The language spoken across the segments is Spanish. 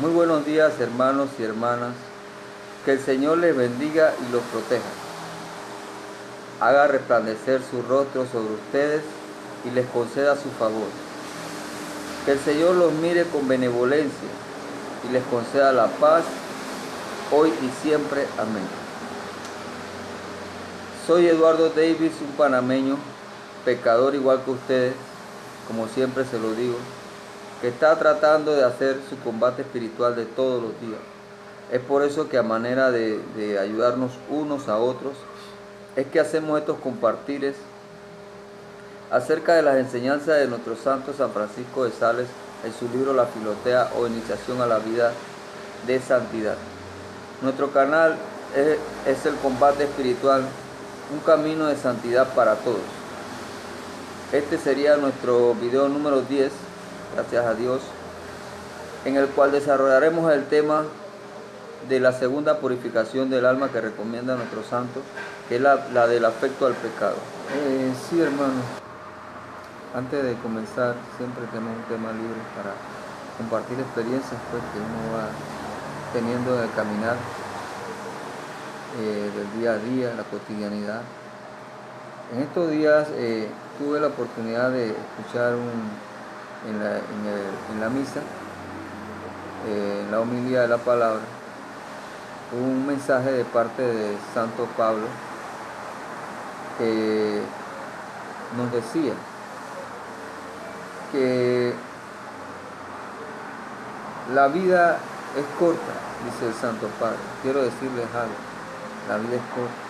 Muy buenos días, hermanos y hermanas. Que el Señor les bendiga y los proteja. Haga resplandecer su rostro sobre ustedes y les conceda su favor. Que el Señor los mire con benevolencia y les conceda la paz hoy y siempre. Amén. Soy Eduardo Davis, un panameño, pecador igual que ustedes, como siempre se lo digo, que está tratando de hacer su combate espiritual de todos los días. Es por eso que a manera de ayudarnos unos a otros, es que hacemos estos compartires acerca de las enseñanzas de nuestro santo San Francisco de Sales en su libro La Filotea o Iniciación a la Vida de Santidad. Nuestro canal es el combate espiritual, un camino de santidad para todos. Este sería nuestro video número 10, gracias a Dios, en el cual desarrollaremos el tema de la segunda purificación del alma que recomienda nuestro santo, que es la del afecto al pecado. Sí, hermano, antes de comenzar siempre tenemos un tema libre para compartir experiencias pues, que uno va teniendo de caminar del día a día, la cotidianidad. En estos días tuve la oportunidad de escuchar en la misa, en la homilía de la palabra, un mensaje de parte de Santo Pablo que nos decía que la vida es corta, dice el Santo Padre. Quiero decirles algo, la vida es corta,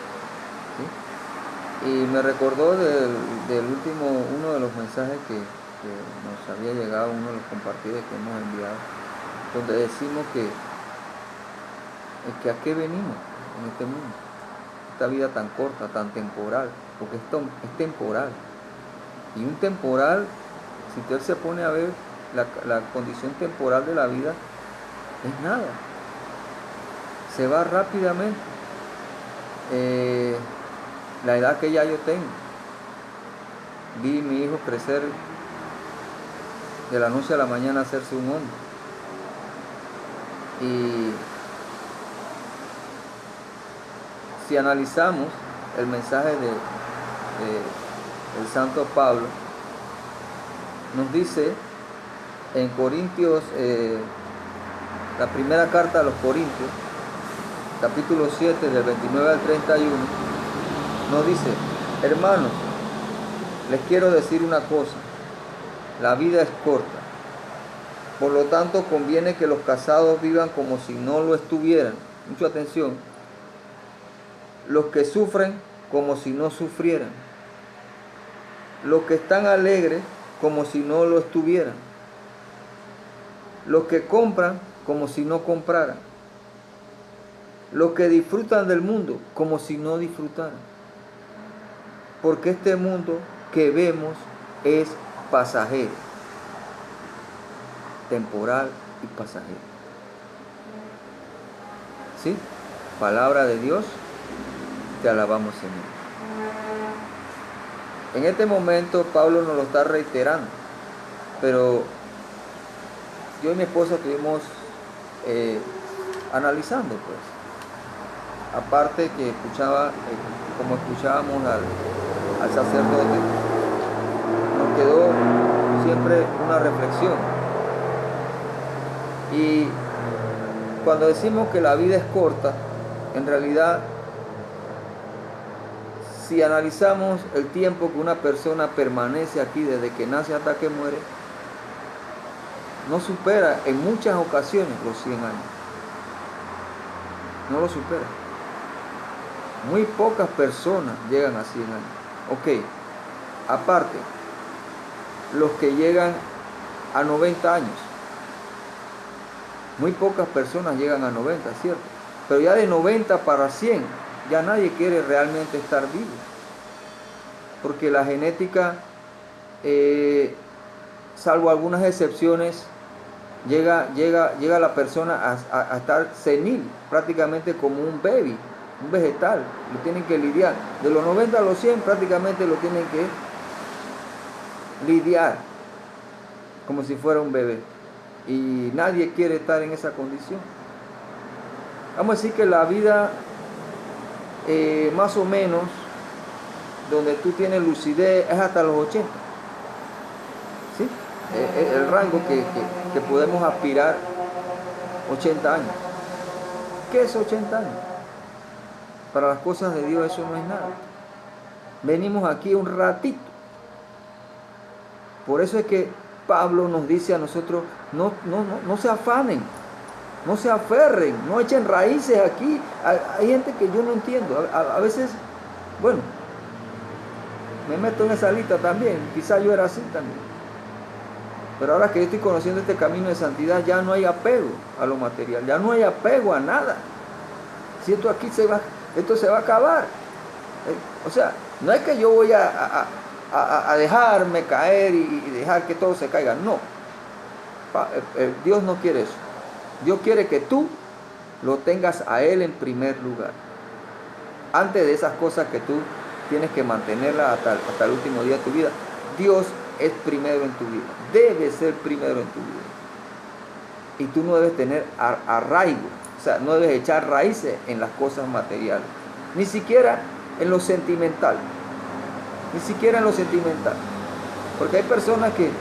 ¿sí? Y me recordó del último, uno de los mensajes que nos había llegado, uno de los compartidos que hemos enviado, donde decimos que a qué venimos en este mundo, esta vida tan corta, tan temporal, porque esto es temporal. Y un temporal, si usted se pone a ver la condición temporal de la vida, es nada. Se va rápidamente. La edad que ya yo tengo, vi a mi hijo crecer de la noche a la mañana, hacerse un hombre. Y si analizamos el mensaje del Santo Pablo, nos dice en Corintios, la primera carta a los Corintios, capítulo 7, del 29 al 31, nos dice: hermanos, les quiero decir una cosa, la vida es corta, por lo tanto conviene que los casados vivan como si no lo estuvieran. Mucha atención. Los que sufren como si no sufrieran. Los que están alegres como si no lo estuvieran. Los que compran como si no compraran. Los que disfrutan del mundo como si no disfrutaran. Porque este mundo que vemos es pasajero, temporal y pasajero. ¿Sí? Palabra de Dios. Te alabamos, Señor. En este momento Pablo nos lo está reiterando, pero yo y mi esposa estuvimos analizando, pues. Aparte que como escuchábamos al sacerdote, nos quedó siempre una reflexión. Y cuando decimos que la vida es corta, en realidad, si analizamos el tiempo que una persona permanece aquí desde que nace hasta que muere, no supera en muchas ocasiones los 100 años. No lo supera. Muy pocas personas llegan a 100 años. Ok, aparte, los que llegan a 90 años. Muy pocas personas llegan a 90, ¿cierto? Pero ya de 90 para 100, ya nadie quiere realmente estar vivo. Porque la genética, salvo algunas excepciones, llega la persona a estar senil, prácticamente como un baby, un vegetal. Lo tienen que lidiar. De los 90 a los 100 prácticamente lo tienen que lidiar como si fuera un bebé. Y nadie quiere estar en esa condición. Vamos a decir que la vida más o menos donde tú tienes lucidez es hasta los 80. ¿Sí? El rango que podemos aspirar, 80 años. ¿Qué es 80 años? Para las cosas de Dios eso no es nada. Venimos aquí un ratito. Por eso es que Pablo nos dice a nosotros, no se afanen, no se aferren, no echen raíces aquí. Hay gente que yo no entiendo. A veces, bueno, me meto en esa lista también. Quizá yo era así también. Pero ahora que yo estoy conociendo este camino de santidad, ya no hay apego a lo material, ya no hay apego a nada. Si esto aquí esto se va a acabar. O sea, no es que yo voy a dejarme caer y dejar que todo se caiga. No. Dios no quiere eso. Dios quiere que tú lo tengas a Él en primer lugar. Antes de esas cosas que tú tienes que mantenerlas hasta el último día de tu vida, Dios es primero en tu vida. Debe ser primero en tu vida. Y tú no debes tener arraigo. O sea, no debes echar raíces en las cosas materiales. Ni siquiera en lo sentimental. Ni siquiera en lo sentimental. Porque hay personas que,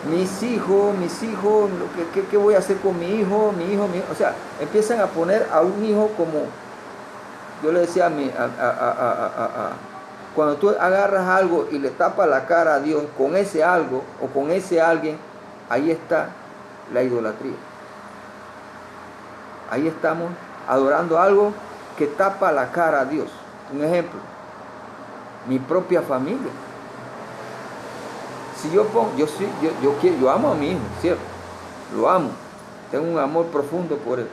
mis hijos, ¿qué voy a hacer con mi hijo? O sea, empiezan a poner a un hijo como, yo le decía cuando tú agarras algo y le tapas la cara a Dios con ese algo o con ese alguien, ahí está la idolatría. Ahí estamos adorando algo que tapa la cara a Dios. Un ejemplo, mi propia familia. Si yo pongo, yo amo a mi hijo, ¿cierto? Lo amo, tengo un amor profundo por él.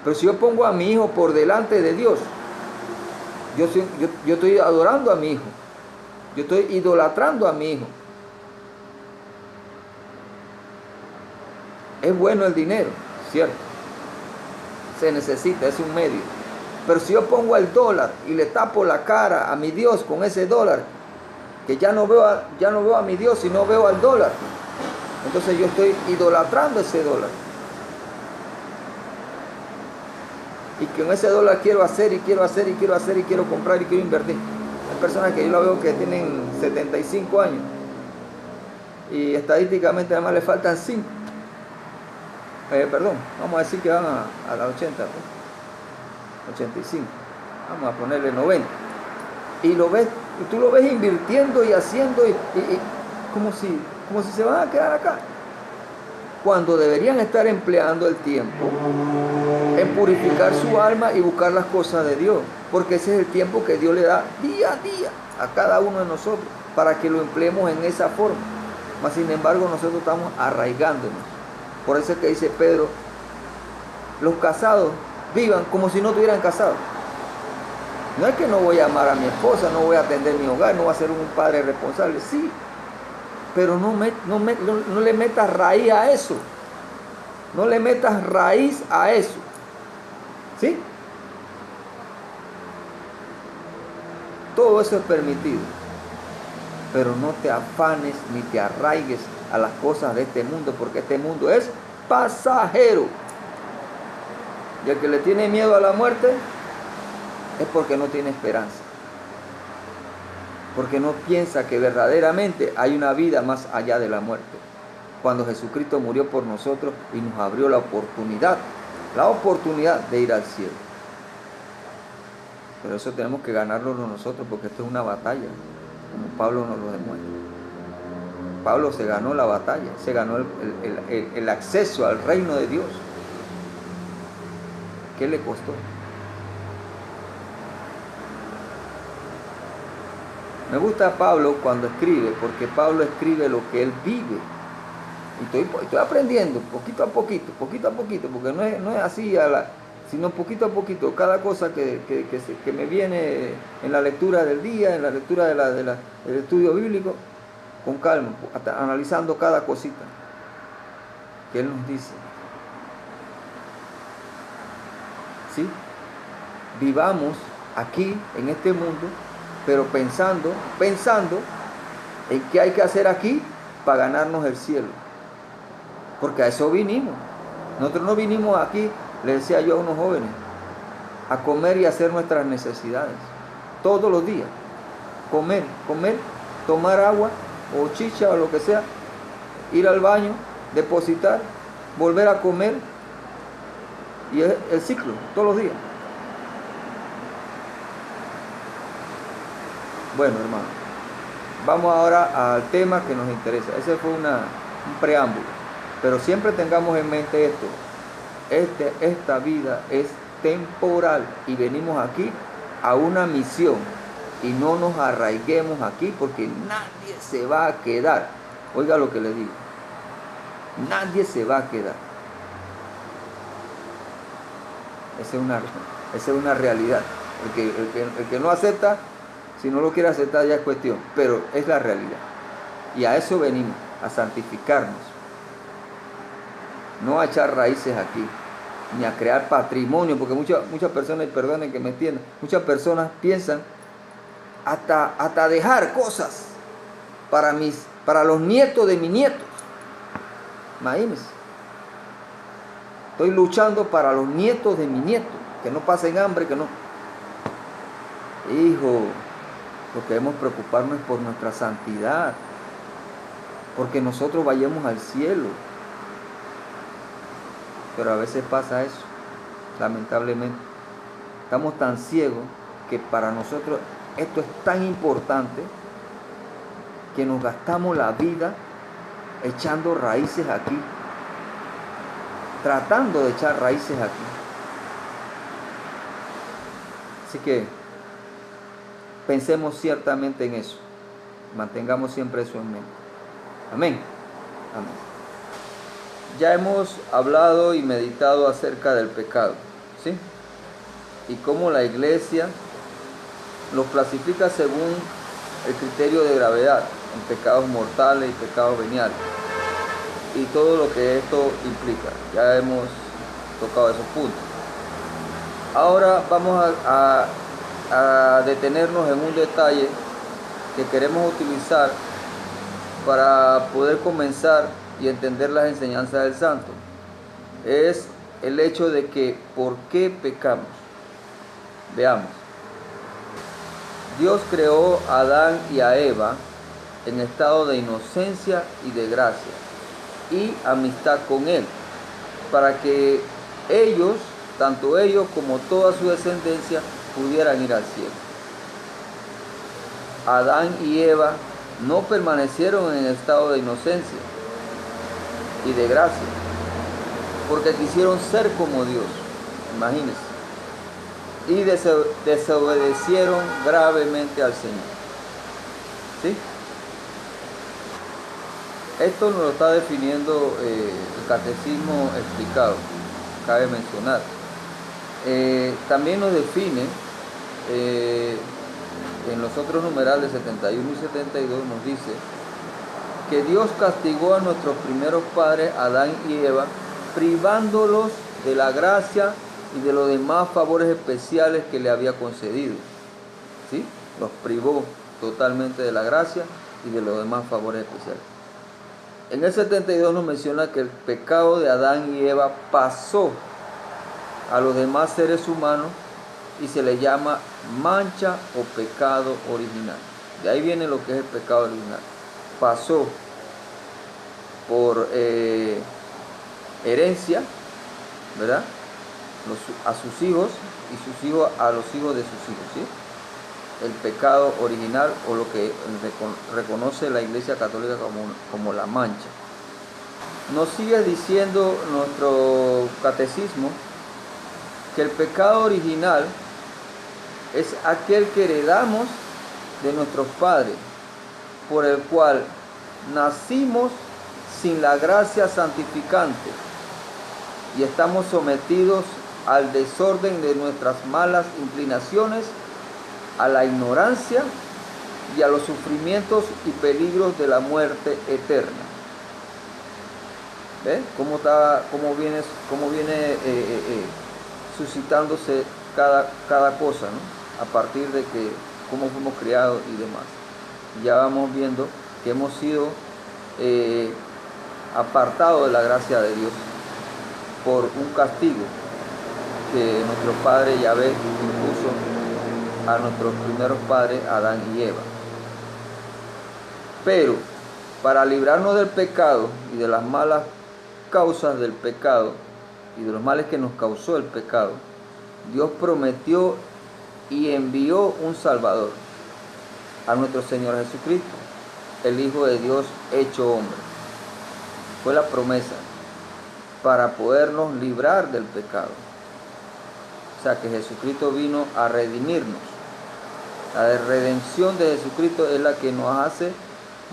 Pero si yo pongo a mi hijo por delante de Dios, yo estoy adorando a mi hijo, yo estoy idolatrando a mi hijo. Es bueno el dinero, ¿cierto? Se necesita, es un medio. Pero si yo pongo el dólar y le tapo la cara a mi Dios con ese dólar, que ya no veo a mi Dios, sino veo al dólar, entonces yo estoy idolatrando ese dólar. Y con ese dólar quiero hacer y quiero comprar y quiero invertir. Hay personas que yo lo veo que tienen 75 años y estadísticamente además le faltan 5. Vamos a decir que van a las 80, pues. 85. Vamos a ponerle 90. Y tú lo ves invirtiendo y haciendo y como si se van a quedar acá. Cuando deberían estar empleando el tiempo en purificar su alma y buscar las cosas de Dios. Porque ese es el tiempo que Dios le da día a día a cada uno de nosotros para que lo empleemos en esa forma. Mas sin embargo nosotros estamos arraigándonos. Por eso es que dice Pedro, los casados vivan como si no estuvieran casados. No es que no voy a amar a mi esposa, no voy a atender mi hogar, no voy a ser un padre responsable, sí, pero no le metas raíz a eso. No le metas raíz a eso. ¿Sí? Todo eso es permitido. Pero no te afanes ni te arraigues a las cosas de este mundo, porque este mundo es pasajero. Y el que le tiene miedo a la muerte es porque no tiene esperanza. Porque no piensa que verdaderamente hay una vida más allá de la muerte. Cuando Jesucristo murió por nosotros y nos abrió la oportunidad de ir al cielo. Pero eso tenemos que ganarlo nosotros, porque esto es una batalla, como Pablo nos lo demuestra. Pablo se ganó la batalla, se ganó el acceso al reino de Dios. ¿Qué le costó? Me gusta Pablo cuando escribe, porque Pablo escribe lo que él vive. Y estoy aprendiendo poquito a poquito, porque no es así, sino poquito a poquito. Cada cosa que me viene en la lectura del día, en la lectura del estudio bíblico, con calma, analizando cada cosita que él nos dice. ¿Sí? Vivamos aquí, en este mundo, pero pensando en qué hay que hacer aquí para ganarnos el cielo. porque a eso vinimos. Nosotros no vinimos aquí, le decía yo a unos jóvenes, a comer y hacer nuestras necesidades. Todos los días. Comer, tomar agua o chicha o lo que sea, ir al baño, depositar, volver a comer, y es el ciclo, todos los días. Bueno, hermano, vamos ahora al tema que nos interesa. Ese fue un preámbulo, pero siempre tengamos en mente esto. Esta vida es temporal y venimos aquí a una misión, y no nos arraiguemos aquí porque nadie se va a quedar. Oiga lo que le digo, nadie se va a quedar. Esa es una realidad. El que no acepta, si no lo quiere aceptar ya es cuestión, pero es la realidad. Y a eso venimos, a santificarnos, no a echar raíces aquí, ni a crear patrimonio, porque muchas personas, y perdonen que me entiendan, muchas personas piensan hasta dejar cosas para los nietos de mis nietos. Imagínense, estoy luchando para los nietos de mis nietos, que no pasen hambre, que no. Hijo, lo que debemos preocuparnos es por nuestra santidad, porque nosotros vayamos al cielo. Pero a veces pasa eso, lamentablemente. Estamos tan ciegos que para nosotros esto es tan importante que nos gastamos la vida echando raíces aquí, tratando de echar raíces aquí. Así que pensemos ciertamente en eso, mantengamos siempre eso en mente. Amén. Amén. Ya hemos hablado y meditado acerca del pecado, ¿sí? Y cómo la iglesia los clasifica según el criterio de gravedad, en pecados mortales y pecados veniales, y todo lo que esto implica. Ya hemos tocado esos puntos. Ahora vamos a detenernos en un detalle que queremos utilizar para poder comenzar y entender las enseñanzas del santo. Es el hecho de que ¿por qué pecamos? Veamos. Dios creó a Adán y a Eva en estado de inocencia y de gracia y amistad con Él, para que ellos, tanto ellos como toda su descendencia, pudieran ir al cielo. Adán y Eva no permanecieron en estado de inocencia y de gracia, porque quisieron ser como Dios, imagínense, y desobedecieron gravemente al Señor. ¿Sí? Esto nos lo está definiendo el catecismo explicado, cabe mencionar. También nos define en los otros numerales 71 y 72, nos dice que Dios castigó a nuestros primeros padres, Adán y Eva, privándolos de la gracia y de los demás favores especiales que le había concedido. ¿Sí? Los privó totalmente de la gracia y de los demás favores especiales. En el 72 nos menciona que el pecado de Adán y Eva pasó a los demás seres humanos y se le llama mancha o pecado original. De ahí viene lo que es el pecado original. Pasó por herencia, ¿verdad? A sus hijos y sus hijos a los hijos de sus hijos, ¿sí? El pecado original, o lo que reconoce la Iglesia Católica como la mancha. Nos sigue diciendo nuestro catecismo que el pecado original es aquel que heredamos de nuestros padres, por el cual nacimos sin la gracia santificante y estamos sometidos al desorden de nuestras malas inclinaciones, a la ignorancia y a los sufrimientos y peligros de la muerte eterna. ¿Ves? ¿Cómo viene suscitándose cada cosa, ¿no? A partir de que cómo fuimos criados y demás. Ya vamos viendo que hemos sido apartados de la gracia de Dios por un castigo que nuestro Padre Yahvé impuso a nuestros primeros padres, Adán y Eva. Pero para librarnos del pecado y de las malas causas del pecado y de los males que nos causó el pecado, Dios prometió y envió un Salvador, a nuestro Señor Jesucristo, el Hijo de Dios hecho hombre. Fue la promesa para podernos librar del pecado. O sea que Jesucristo vino a redimirnos. La redención de Jesucristo es la que nos hace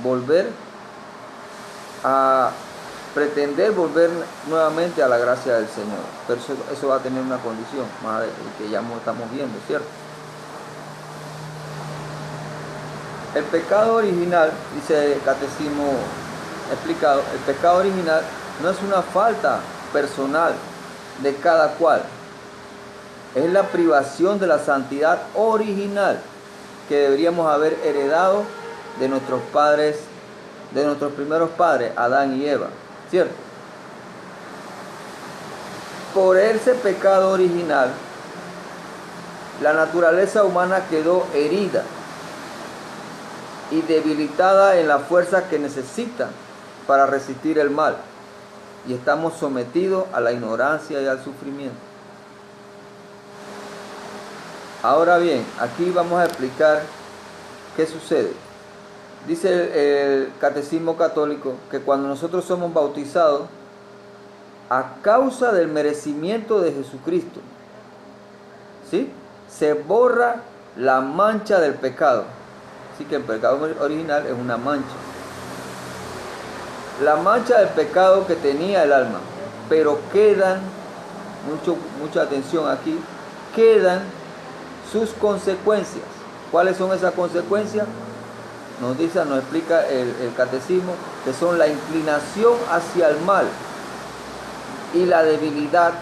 volver a pretender volver nuevamente a la gracia del Señor. Pero eso va a tener una condición, más que ya estamos viendo, ¿cierto? El pecado original, dice el catecismo explicado, el pecado original no es una falta personal de cada cual, es la privación de la santidad original que deberíamos haber heredado de nuestros padres, de nuestros primeros padres, Adán y Eva, ¿cierto? Por ese pecado original, la naturaleza humana quedó herida y debilitada en la fuerza que necesita para resistir el mal, y estamos sometidos a la ignorancia y al sufrimiento. Ahora bien, aquí vamos a explicar qué sucede. Dice el Catecismo Católico que cuando nosotros somos bautizados, a causa del merecimiento de Jesucristo, ¿sí?, se borra la mancha del pecado. Así que el pecado original es una mancha. La mancha del pecado que tenía el alma. Pero quedan, mucha atención aquí, quedan sus consecuencias. ¿Cuáles son esas consecuencias? Nos explica el catecismo, que son la inclinación hacia el mal y la debilidad.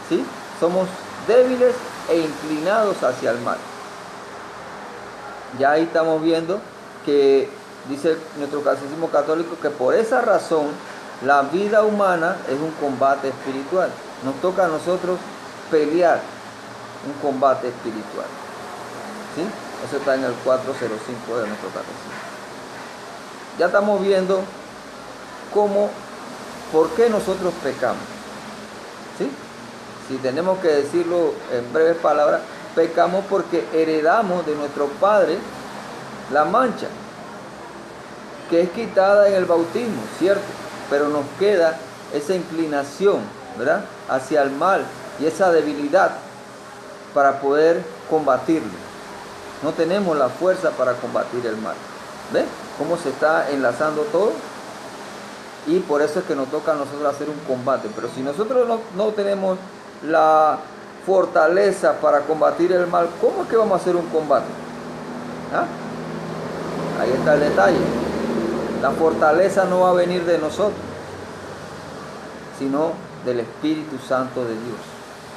¿Sí? Somos débiles e inclinados hacia el mal. Ya ahí estamos viendo que dice nuestro catecismo católico que por esa razón la vida humana es un combate espiritual. Nos toca a nosotros pelear un combate espiritual. ¿Sí? Eso está en el 405 de nuestro catecismo. Ya estamos viendo por qué nosotros pecamos. ¿Sí? Si tenemos que decirlo en breves palabras, pecamos porque heredamos de nuestro padre la mancha, que es quitada en el bautismo, ¿cierto? Pero nos queda esa inclinación, ¿verdad?, hacia el mal y esa debilidad para poder combatirlo. No tenemos la fuerza para combatir el mal. ¿Ves cómo se está enlazando todo? Y por eso es que nos toca a nosotros hacer un combate. Pero si nosotros no tenemos la fortaleza para combatir el mal, ¿cómo es que vamos a hacer un combate? ¿Ah? Ahí está el detalle. La fortaleza no va a venir de nosotros, sino del Espíritu Santo de Dios.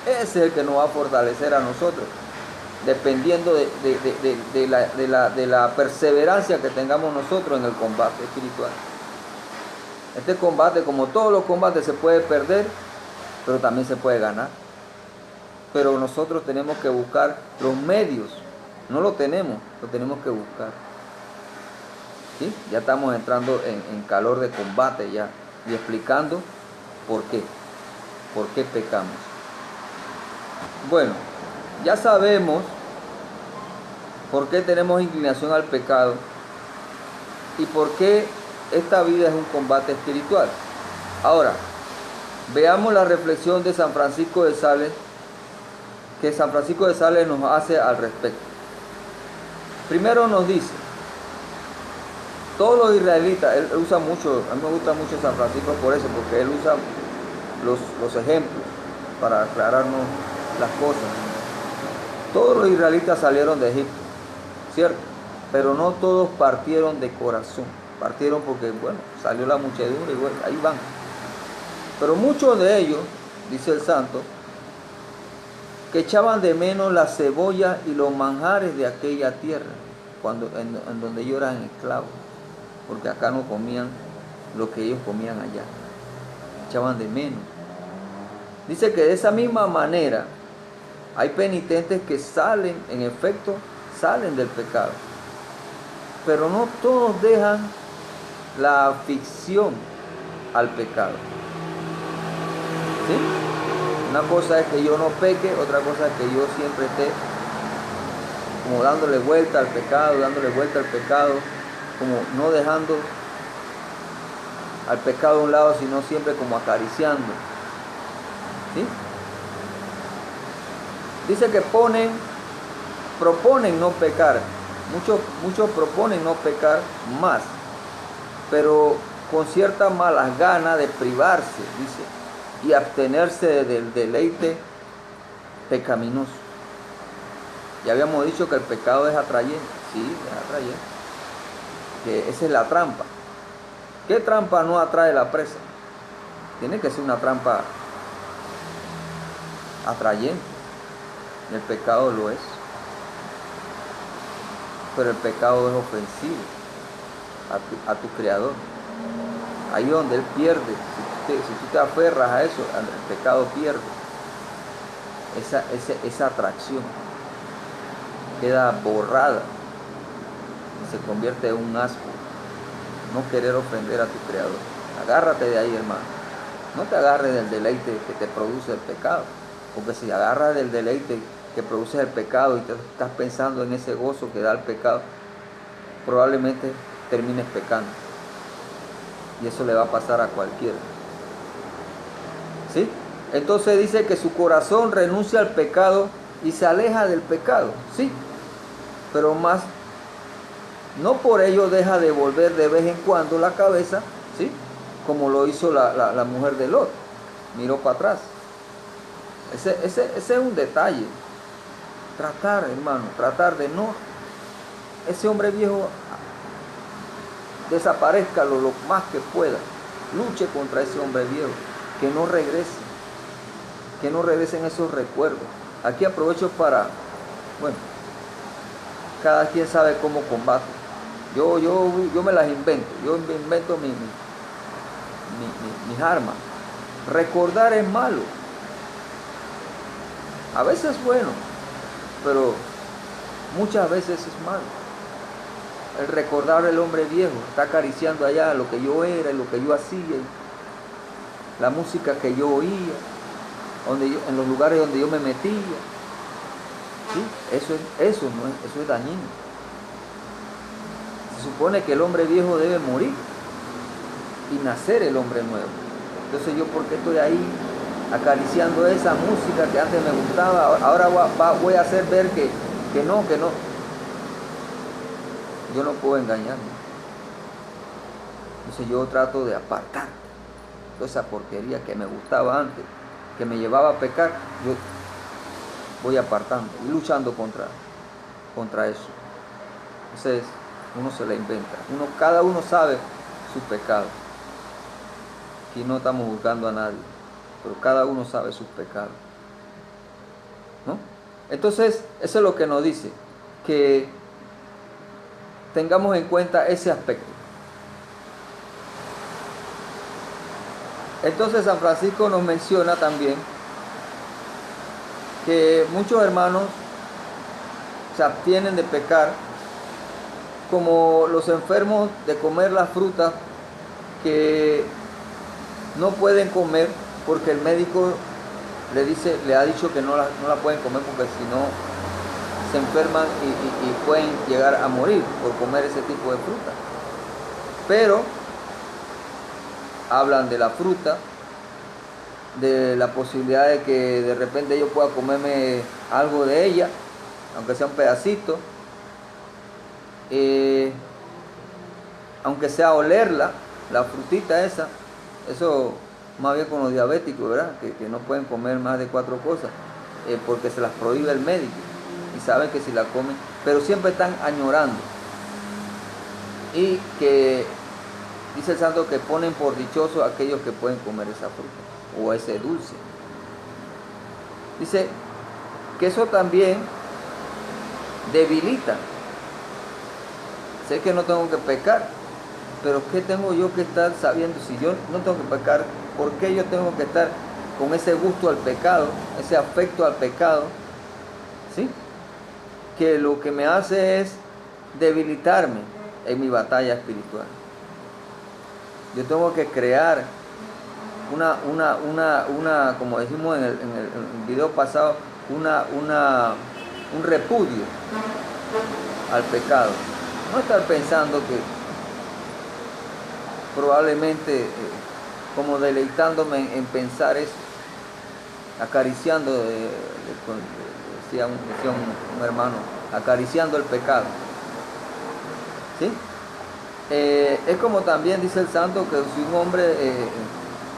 Ese es el que nos va a fortalecer a nosotros, dependiendo de la perseverancia que tengamos nosotros en el combate espiritual. Este combate, como todos los combates, se puede perder, pero también se puede ganar. Pero nosotros tenemos que buscar los medios. No lo tenemos que buscar. ¿Sí? Ya estamos entrando en calor de combate ya y explicando por qué pecamos. Bueno, ya sabemos por qué tenemos inclinación al pecado y por qué esta vida es un combate espiritual. Ahora, veamos la reflexión de San Francisco de Sales, que San Francisco de Sales nos hace al respecto. Primero nos dice, todos los israelitas, él usa mucho, a mí me gusta mucho San Francisco por eso, porque él usa los ejemplos para aclararnos las cosas. Todos los israelitas salieron de Egipto, ¿cierto? Pero no todos partieron de corazón. Partieron porque, bueno, salió la muchedumbre y bueno, ahí van. Pero muchos de ellos, dice el santo, que echaban de menos la cebolla y los manjares de aquella tierra, en donde ellos eran esclavos. porque acá no comían lo que ellos comían allá, echaban de menos. Dice que de esa misma manera hay penitentes que salen, en efecto, salen del pecado, pero no todos dejan la afición al pecado. ¿Sí? Una cosa es que yo no peque, otra cosa es que yo siempre esté como dándole vuelta al pecado, como no dejando al pecado a un lado, sino siempre como acariciando. ¿Sí? Dice que proponen no pecar. Muchos proponen no pecar más, pero con ciertas malas ganas de privarse, dice, y abstenerse del deleite pecaminoso. Ya habíamos dicho que el pecado es atrayente. Sí, es atrayente. Que esa es la trampa. ¿Qué trampa no atrae la presa? Tiene que ser una trampa atrayente. El pecado lo es. Pero el pecado es ofensivo a tu Creador. Ahí es donde Él pierde. Si tú te aferras a eso, el pecado pierde esa atracción. Queda borrada y se convierte en un asco. No querer ofender a tu Creador. Agárrate de ahí, hermano. No te agarres del deleite que te produce el pecado, porque si agarras del deleite que produce el pecado y te estás pensando en ese gozo que da el pecado, probablemente termines pecando, y eso le va a pasar a cualquiera. ¿Sí? Entonces dice que su corazón renuncia al pecado y se aleja del pecado. Sí, pero más no por ello deja de volver de vez en cuando la cabeza, ¿sí? Como lo hizo la mujer de Lot. Miró para atrás. Ese es un detalle. Tratar, hermano, tratar de no, ese hombre viejo desaparezca lo más que pueda. Luche contra ese hombre viejo, que no regresen esos recuerdos. Aquí aprovecho para, bueno, cada quien sabe cómo combate. Yo me las invento, yo invento mis armas. Recordar es malo. A veces es bueno, pero muchas veces es malo. El recordar el hombre viejo, está acariciando allá lo que yo era, lo que yo hacía, la música que yo oía, en los lugares donde yo me metía. ¿Sí? Eso es dañino. Se supone que el hombre viejo debe morir y nacer el hombre nuevo. Entonces yo, ¿por qué estoy ahí acariciando esa música que antes me gustaba? Ahora voy a hacer ver que no. Yo no puedo engañarme. Entonces yo trato de apartar toda esa porquería que me gustaba antes, que me llevaba a pecar. Yo voy apartando y luchando contra eso. Entonces uno se la inventa. Cada uno sabe su pecado. Aquí no estamos juzgando a nadie, pero cada uno sabe sus pecados, ¿no? Entonces, eso es lo que nos dice, que tengamos en cuenta ese aspecto. Entonces, San Francisco nos menciona también que muchos hermanos se abstienen de pecar, como los enfermos de comer las frutas que no pueden comer porque el médico le ha dicho que no la pueden comer, porque si no se enferman y pueden llegar a morir por comer ese tipo de fruta. Pero hablan de la fruta, de la posibilidad de que de repente yo pueda comerme algo de ella, aunque sea un pedacito, aunque sea olerla, la frutita esa. Eso más bien con los diabéticos, ¿verdad? Que no pueden comer más de 4 cosas, porque se las prohíbe el médico y saben que si la comen, pero siempre están añorando. Y que dice el santo que ponen por dichosos aquellos que pueden comer esa fruta o ese dulce. Dice que eso también debilita. Sé que no tengo que pecar, pero ¿qué tengo yo que estar sabiendo? Si yo no tengo que pecar, ¿por qué yo tengo que estar con ese gusto al pecado, ese afecto al pecado? ¿Sí? Que lo que me hace es debilitarme en mi batalla espiritual. Yo tengo que crear como decimos en el video pasado, un repudio al pecado. No estar pensando que probablemente como deleitándome en pensar eso, acariciando, decía un hermano, acariciando el pecado. ¿Sí? Es como también dice el santo que si un hombre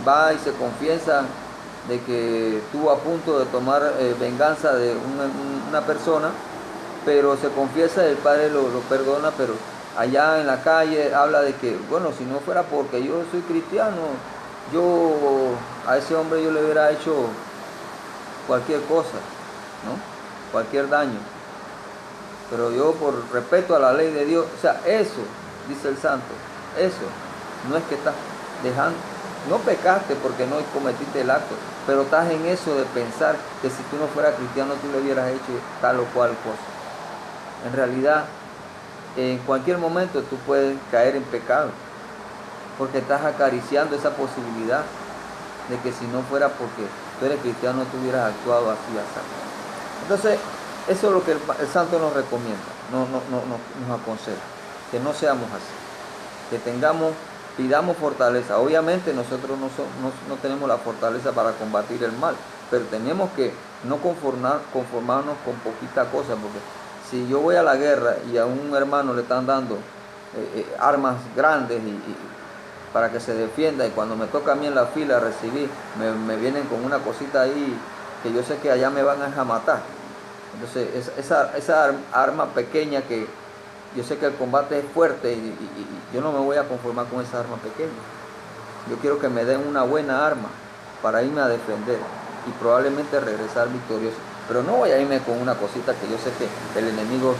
va y se confiesa de que estuvo a punto de tomar venganza de una persona, pero se confiesa y el Padre lo perdona, pero allá en la calle habla de que, bueno, si no fuera porque yo soy cristiano, yo a ese hombre yo le hubiera hecho cualquier cosa, ¿no? Cualquier daño. Pero yo por respeto a la ley de Dios, o sea, eso, dice el santo, eso, no es que estás dejando, no pecaste porque no cometiste el acto, pero estás en eso de pensar que si tú no fueras cristiano tú le hubieras hecho tal o cual cosa. En realidad, en cualquier momento tú puedes caer en pecado, porque estás acariciando esa posibilidad de que si no fuera porque tú eres cristiano tú hubieras actuado así, así. Entonces, eso es lo que el santo nos recomienda, nos aconseja, que no seamos así, que pidamos fortaleza. Obviamente nosotros no tenemos la fortaleza para combatir el mal, pero tenemos que no conformarnos con poquita cosa, porque si yo voy a la guerra y a un hermano le están dando armas grandes para que se defienda, y cuando me toca a mí en la fila recibir, me vienen con una cosita ahí que yo sé que allá me van a matar. Entonces esa arma pequeña que yo sé que el combate es fuerte y yo no me voy a conformar con esa arma pequeña. Yo quiero que me den una buena arma para irme a defender y probablemente regresar victorioso. Pero no voy a irme con una cosita que yo sé que el enemigo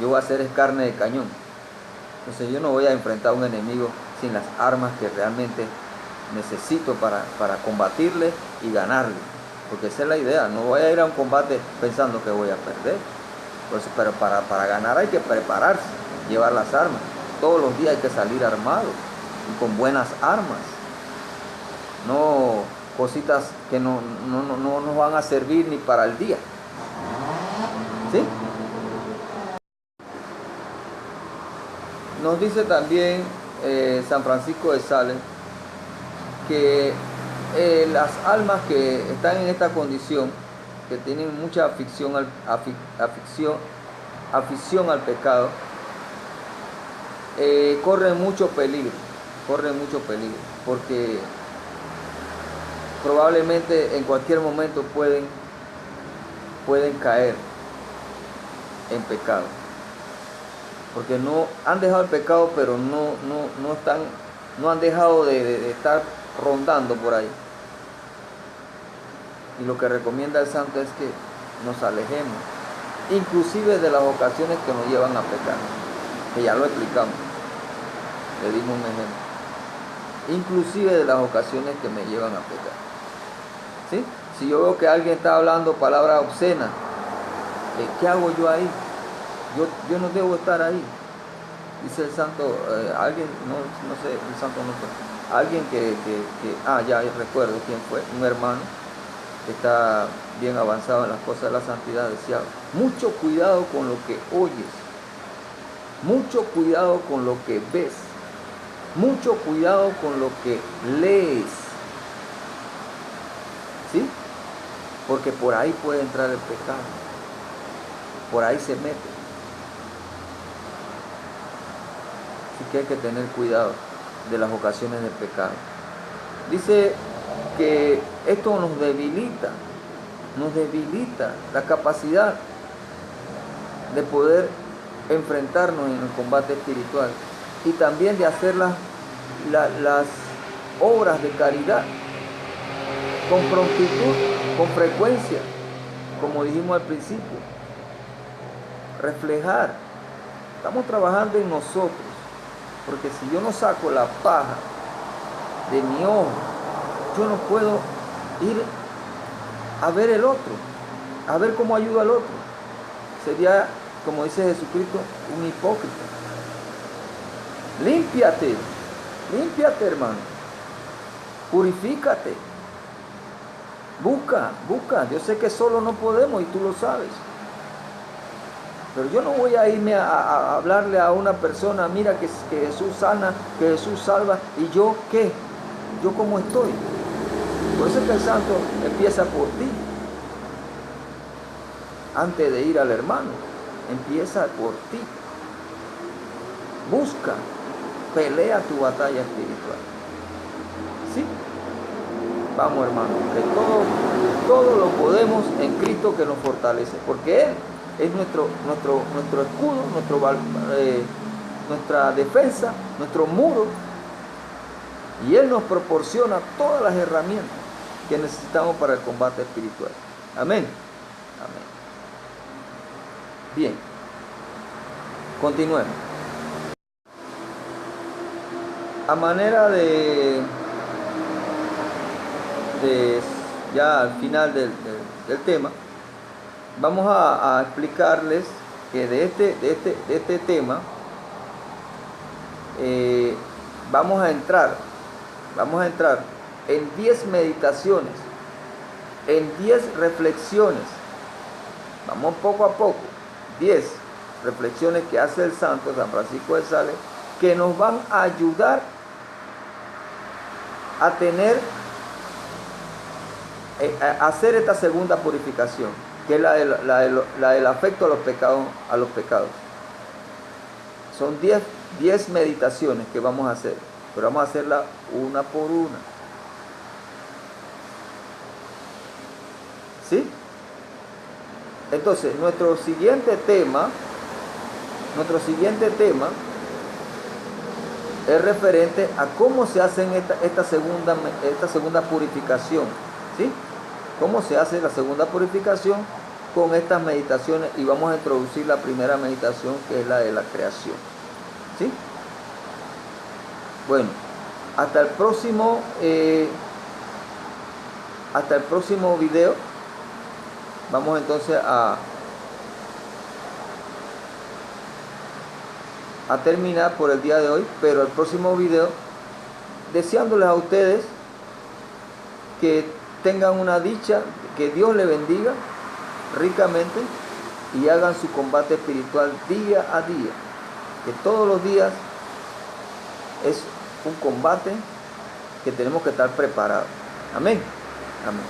yo voy a hacer es carne de cañón. Entonces yo no voy a enfrentar a un enemigo sin las armas que realmente necesito para combatirle y ganarle. Porque esa es la idea, no voy a ir a un combate pensando que voy a perder. Pues, pero para ganar hay que prepararse, llevar las armas. Todos los días hay que salir armado y con buenas armas. No cositas que no nos van a servir ni para el día. ¿Sí? Nos dice también San Francisco de Sales que las almas que están en esta condición, que tienen mucha afición al pecado, corren mucho peligro, porque probablemente en cualquier momento pueden caer en pecado, porque no han dejado el pecado, pero no han dejado de estar rondando por ahí. Y lo que recomienda el santo es que nos alejemos, inclusive de las ocasiones que nos llevan a pecar, que ya lo explicamos, le dimos un ejemplo, inclusive de las ocasiones que me llevan a pecar. ¿Sí? Si yo veo que alguien está hablando palabras obscenas, ¿qué hago yo ahí? Yo no debo estar ahí. Dice el santo, alguien, no sé, el santo no fue, alguien ya recuerdo quién fue, un hermano que está bien avanzado en las cosas de la santidad, decía, mucho cuidado con lo que oyes, mucho cuidado con lo que ves, mucho cuidado con lo que lees, ¿sí? Porque por ahí puede entrar el pecado, por ahí se mete. Así que hay que tener cuidado de las ocasiones de pecado. Dice que esto nos debilita la capacidad de poder enfrentarnos en el combate espiritual y también de hacer las obras de caridad con prontitud, con frecuencia, como dijimos al principio. Reflejar, estamos trabajando en nosotros, Porque si yo no saco la paja de mi ojo, yo no puedo ir a ver el otro, a ver cómo ayuda al otro. Sería, como dice Jesucristo, un hipócrita. Límpiate, límpiate, hermano. Purifícate. Busca. Yo sé que solo no podemos y tú lo sabes. Pero yo no voy a irme a hablarle a una persona, mira que Jesús sana, que Jesús salva, y yo ¿qué? ¿Yo cómo estoy? Por eso es que el santo empieza por ti. Antes de ir al hermano, empieza por ti. Busca, pelea tu batalla espiritual. ¿Sí? Vamos, hermano, que todo lo podemos en Cristo que nos fortalece, porque Él es nuestro escudo, nuestra defensa, nuestro muro, y Él nos proporciona todas las herramientas que necesitamos para el combate espiritual. Amén. Amén. Bien, continuemos. A manera de ya al final del tema, vamos a explicarles que de este tema vamos a entrar en 10 meditaciones, en 10 reflexiones. Vamos poco a poco. 10 reflexiones que hace el santo San Francisco de Sales, que nos van a ayudar a hacer esta segunda purificación, que es la del afecto a los pecados. Son 10 meditaciones que vamos a hacer, pero vamos a hacerla una por una. ¿Sí? Entonces, nuestro siguiente tema es referente a cómo se hace esta segunda purificación. ¿Sí? ¿Cómo se hace la segunda purificación con estas meditaciones? Y vamos a introducir la primera meditación, que es la de la creación. ¿Sí? Bueno, hasta el próximo video. Vamos entonces a terminar por el día de hoy, pero el próximo video, deseándoles a ustedes que tengan una dicha, que Dios les bendiga ricamente y hagan su combate espiritual día a día, que todos los días es un combate que tenemos que estar preparados. Amén. Amén.